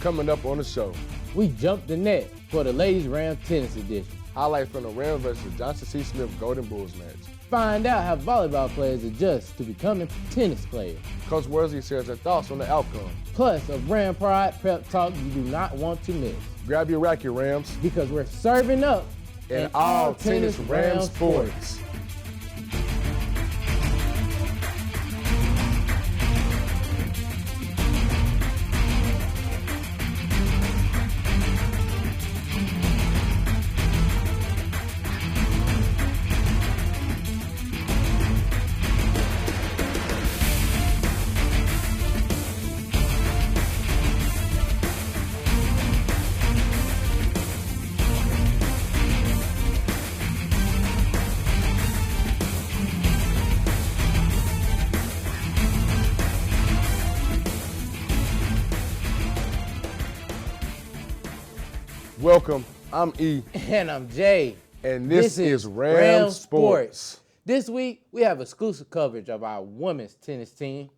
coming up on the show. We jumped the net for the Ladies Rams Tennis Edition. Highlights from the Rams versus Johnson C. Smith Golden Bulls match. Find out how volleyball players adjust to becoming tennis players. Coach Worsley shares her thoughts on the outcome. Plus, a Ram Pride prep talk you do not want to miss. Grab your racket, Rams. Because we're serving up in all tennis Ram sports. Welcome, I'm E. And I'm Jay. And this is Ram Sports. This week, we have exclusive coverage of our women's tennis team.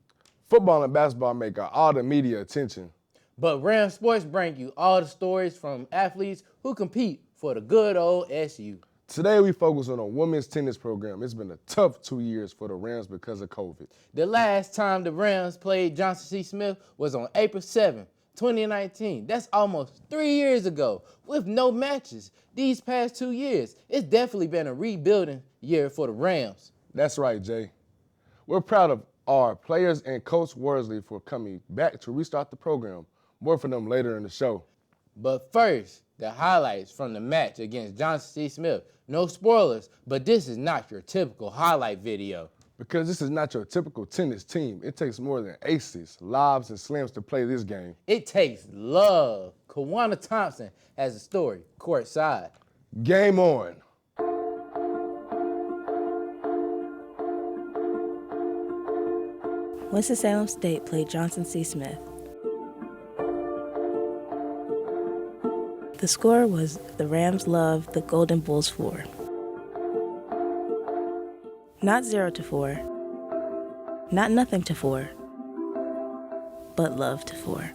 Football and basketball make all the media attention. But Ram Sports bring you all the stories from athletes who compete for the good old SU. Today, we focus on a women's tennis program. It's been a tough 2 years for the Rams because of COVID. The last time the Rams played Johnson C. Smith was on April 7th. 2019, that's almost 3 years ago, with no matches. These past 2 years, it's definitely been a rebuilding year for the Rams. That's right, Jay. We're proud of our players and Coach Worsley for coming back to restart the program. More from them later in the show. But first, the highlights from the match against Johnson C. Smith. No spoilers, but this is not your typical highlight video. Because this is not your typical tennis team. It takes more than aces, lobs, and slams to play this game. It takes love. Kawana Thompson has a story courtside. Game on. Winston-Salem State played Johnson C. Smith. The score was the Rams love the Golden Bulls 4. Not 0-4, not nothing to 4, but love to 4.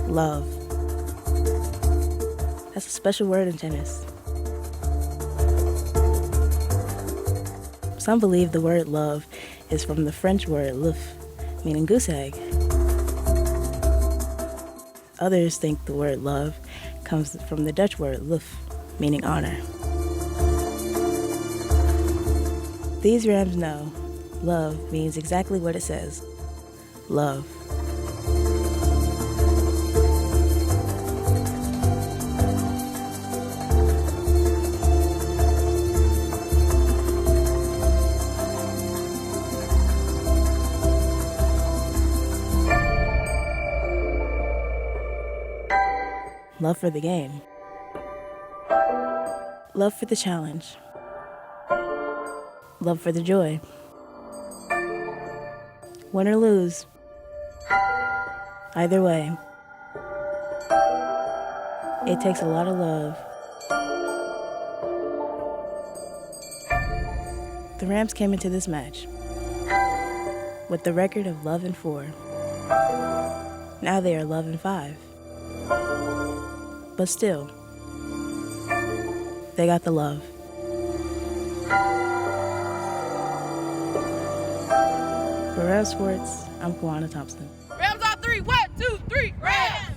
Love. That's a special word in tennis. Some believe the word love is from the French word l'œuf, meaning goose egg. Others think the word love comes from the Dutch word "lief," meaning honor. These Rams know love means exactly what it says. Love. Love for the game. Love for the challenge. Love for the joy. Win or lose. Either way. It takes a lot of love. The Rams came into this match with the record of 11-4. Now they are 11-5. But still, they got the love. For Rams Sports, I'm Kawana Thompson. Rams on 3, 1, 2, 3, Rams!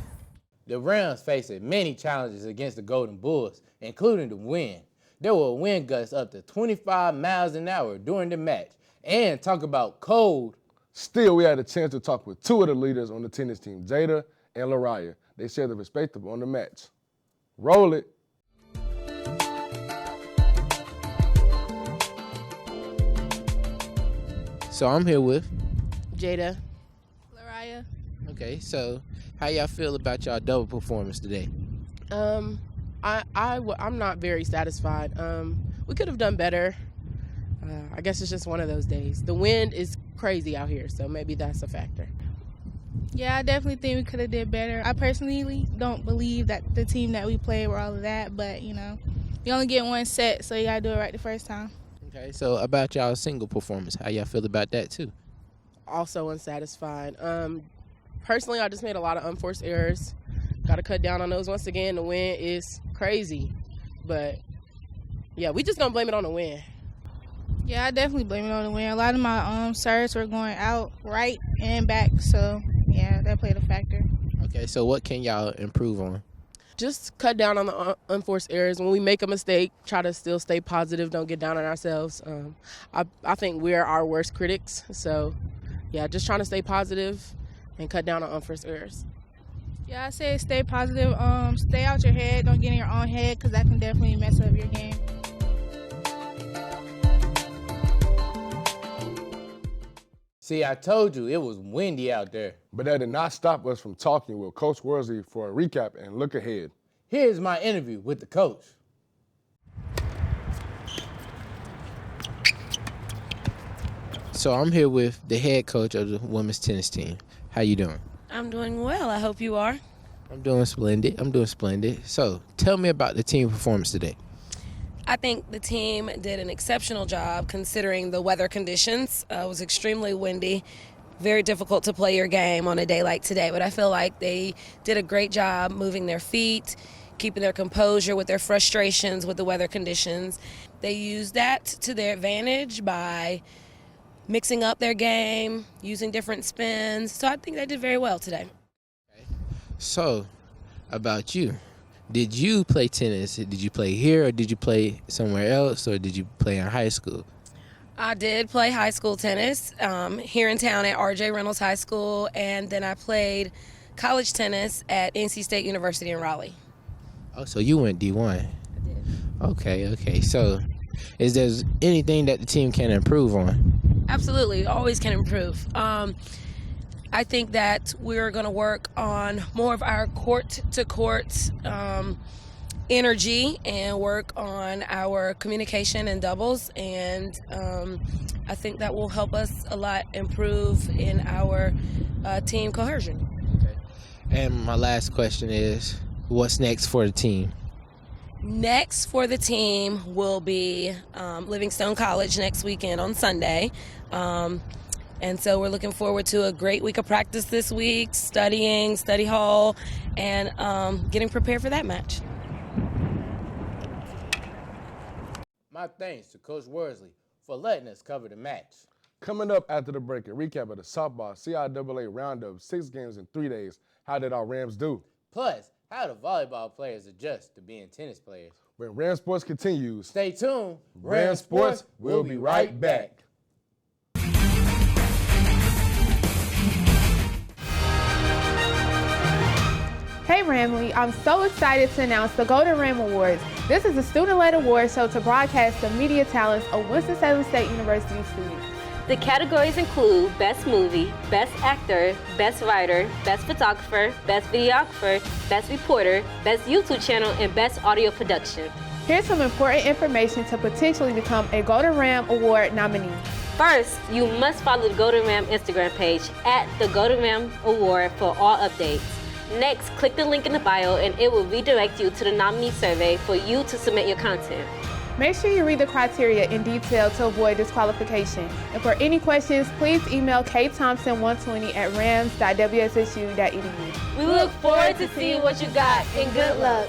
The Rams faced many challenges against the Golden Bulls, including the wind. There were wind gusts up to 25 miles an hour during the match. And talk about cold. Still, we had a chance to talk with two of the leaders on the tennis team, Jada and Lariah. They shared their perspective on the match. Roll it. So I'm here with Jada. Lariah. Okay, so how y'all feel about y'all double performance today? I'm not very satisfied. We could have done better. I guess it's just one of those days. The wind is crazy out here, so maybe that's a factor. Yeah, I definitely think we could have did better. I personally don't believe that the team that we played were all of that, but, you know, you only get one set, so you got to do it right the first time. Okay, so about y'all single performance, how y'all feel about that too? also unsatisfied. Personally, I just made a lot of unforced errors. Got to cut down on those once again. The win is crazy. But, yeah, we just going to blame it on the win. Yeah, I definitely blame it on the win. A lot of my serves were going out right and back, so yeah, that played a factor. Okay, so what can y'all improve on? Just cut down on the unforced errors. When we make a mistake, try to still stay positive. Don't get down on ourselves. I think we're our worst critics. So, yeah, just trying to stay positive and cut down on unforced errors. Yeah, I say stay positive. Stay out your head. Don't get in your own head because that can definitely mess up your game. See, I told you it was windy out there. But that did not stop us from talking with Coach Worsley for a recap and look ahead. Here's my interview with the coach. So I'm here with the head coach of the women's tennis team. How you doing? I'm doing well. I hope you are. I'm doing splendid. So tell me about the team performance today. I think the team did an exceptional job considering the weather conditions. It was extremely windy, very difficult to play your game on a day like today, but I feel like they did a great job moving their feet, keeping their composure with their frustrations with the weather conditions. They used that to their advantage by mixing up their game, using different spins. So I think they did very well today. So, about you. Did you play tennis? Did you play here or did you play somewhere else or did you play in high school? I did play high school tennis here in town at R.J. Reynolds High School, and then I played college tennis at NC State University in Raleigh. Oh, so you went D1. I did. Okay. So, is there anything that the team can improve on? Absolutely, always can improve. I think that we're going to work on more of our court-to-court energy and work on our communication and doubles, and I think that will help us a lot improve in our team cohesion. Okay. And my last question is, what's next for the team? Next for the team will be Livingstone College next weekend on Sunday. And so we're looking forward to a great week of practice this week, studying, study hall, and getting prepared for that match. My thanks to Coach Worsley for letting us cover the match. Coming up after the break, a recap of the softball CIAA roundup, 6 games in 3 days. How did our Rams do? Plus, how do volleyball players adjust to being tennis players? When Ram Sports continues, Stay tuned. Ram Sports will be right back. Hey Ramley, I'm so excited to announce the Golden Ram Awards. This is a student-led award show to broadcast the media talents of Winston-Salem State University students. The categories include Best Movie, Best Actor, Best Writer, Best Photographer, Best Videographer, Best Reporter, Best YouTube Channel, and Best Audio Production. Here's some important information to potentially become a Golden Ram Award nominee. First, you must follow the Golden Ram Instagram page at the Golden Ram Award for all updates. Next, click the link in the bio and it will redirect you to the nominee survey for you to submit your content. Make sure you read the criteria in detail to avoid disqualification. And for any questions, please email ktompson120@rams.wssu.edu. We look forward to seeing what you got, and good luck.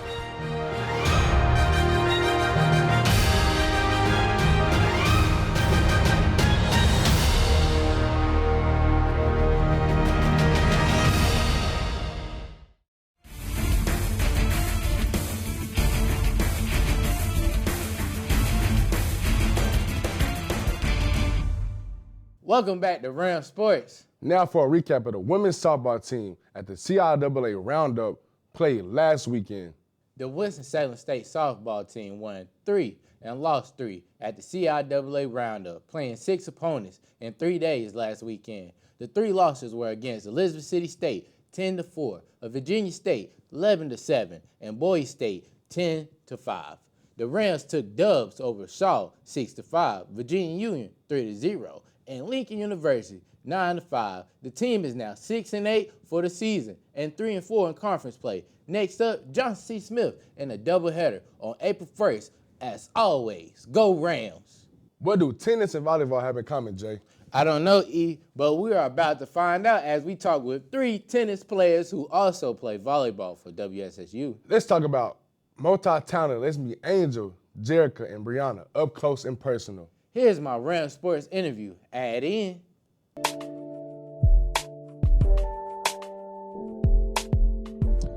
Welcome back to Ram Sports. Now for a recap of the women's softball team at the CIAA roundup played last weekend. The Winston-Salem State softball team won 3 and lost 3 at the CIAA roundup, playing 6 opponents in 3 days last weekend. The 3 losses were against Elizabeth City State 10-4, Virginia State 11-7, and Boise State 10-5. The Rams took dubs over Shaw 6-5, Virginia Union 3-0, and Lincoln University 9-5. The team is now 6-8 for the season and 3-4 in conference play. Next up, Johnson C. Smith in a doubleheader on April 1st. As always, go Rams. What do tennis and volleyball have in common, Jay? I don't know, E, but we are about to find out as we talk with 3 tennis players who also play volleyball for WSSU. Let's talk about multi-talented. Let's meet Angel, Jacorey, and Brianna up close and personal. Here's my Ram Sports interview. Add in.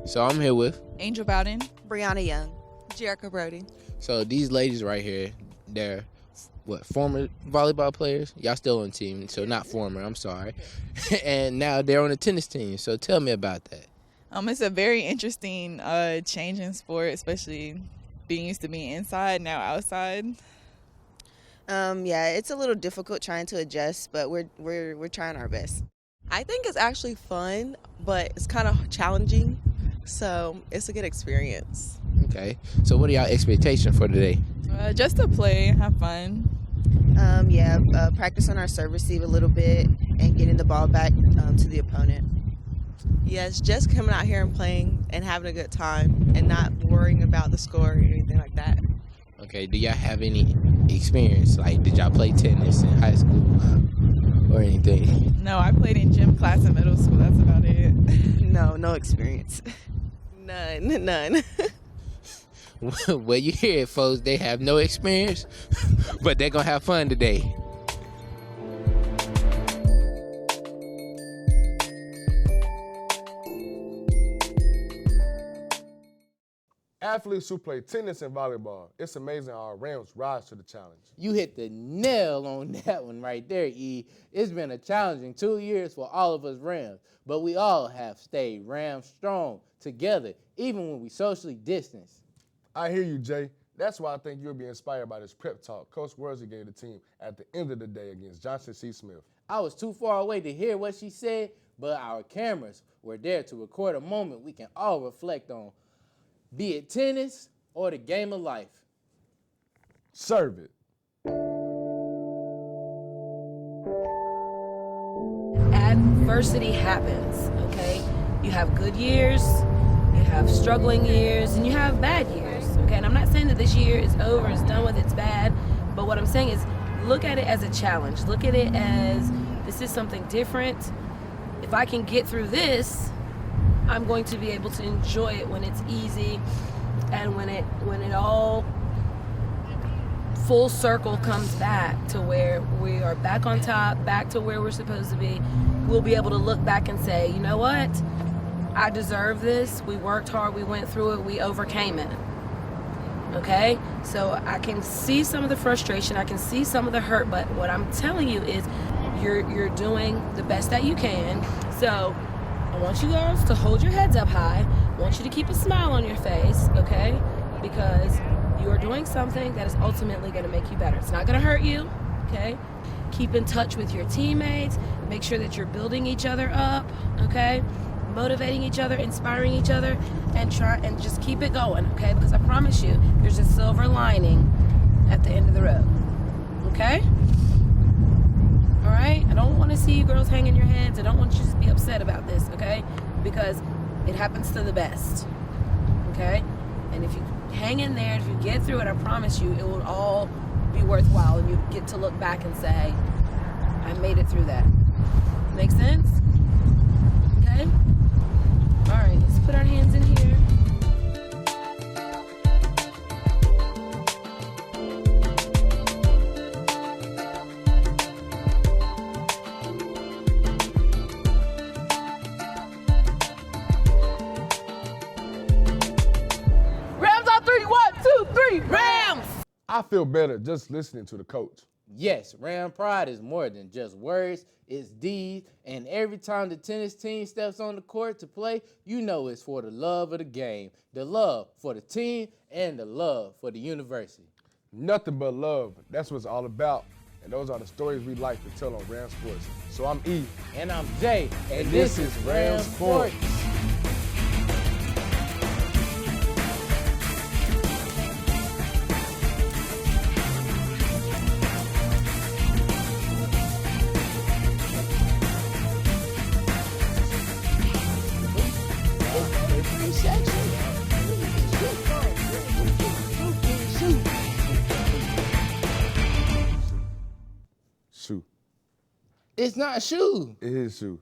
So I'm here with. Angel Bowden. Brianna Young. Jacorey Brody. So these ladies right here, they're former volleyball players? Y'all still on the team, so not former, I'm sorry. And now they're on the tennis team, so tell me about that. It's a very interesting change in sport, especially being used to being inside, now outside. Yeah, it's a little difficult trying to adjust, but we're trying our best. I think it's actually fun, but it's kind of challenging, so it's a good experience. Okay, so what are y'all expectations for today? Just to play, have fun. Practice on our serve receive a little bit and getting the ball back to the opponent. Yes, just coming out here and playing and having a good time and not worrying about the score or anything like that. Okay, do y'all have any experience? Like, did y'all play tennis in high school or anything? No, I played in gym class in middle school. That's about it. No experience. None. Well, you hear it, folks. They have no experience, but they're going to have fun today. Athletes who play tennis and volleyball, it's amazing how our Rams rise to the challenge. You hit the nail on that one right there, E. It's been a challenging 2 years for all of us Rams, but we all have stayed Rams strong together, even when we socially distance. I hear you, Jay. That's why I think you'll be inspired by this prep talk Coach Worsley gave the team at the end of the day against Johnson C. Smith. I was too far away to hear what she said, but our cameras were there to record a moment we can all reflect on, be it tennis or the game of life. Serve it. Adversity happens, okay? You have good years, you have struggling years, and you have bad years, okay? And I'm not saying that this year is over, it's done with, it's bad, but what I'm saying is look at it as a challenge. Look at it as this is something different. If I can get through this, I'm going to be able to enjoy it when it's easy and when it all full circle comes back to where we are back on top, back to where we're supposed to be. We'll be able to look back and say, you know what? I deserve this. We worked hard. We went through it. We overcame it. Okay? So I can see some of the frustration. I can see some of the hurt. But what I'm telling you is you're doing the best that you can. So I want you girls to hold your heads up high. I want you to keep a smile on your face, okay? Because you are doing something that is ultimately going to make you better. It's not going to hurt you, okay? Keep in touch with your teammates. Make sure that you're building each other up, okay? Motivating each other, inspiring each other, and try and just keep it going, okay? Because I promise you, there's a silver lining at the end of the road, okay? All right? I don't want to see you girls hanging your heads. I don't want you to be upset about this, okay? Because it happens to the best, okay? And if you hang in there, if you get through it, I promise you, it will all be worthwhile, and you get to look back and say, I made it through that. Make sense? Okay? All right, let's put our hands in here. Rams on 3, 1, 2, 3, Rams! I feel better just listening to the coach. Yes, Ram pride is more than just words, it's deeds, and every time the tennis team steps on the court to play, you know it's for the love of the game, the love for the team, and the love for the university. Nothing but love. That's what it's all about. And those are the stories we like to tell on Ram Sports. So I'm E. And I'm Jay, And this is Ram Sports. Shoot. It's not a shoe. It's his shoe.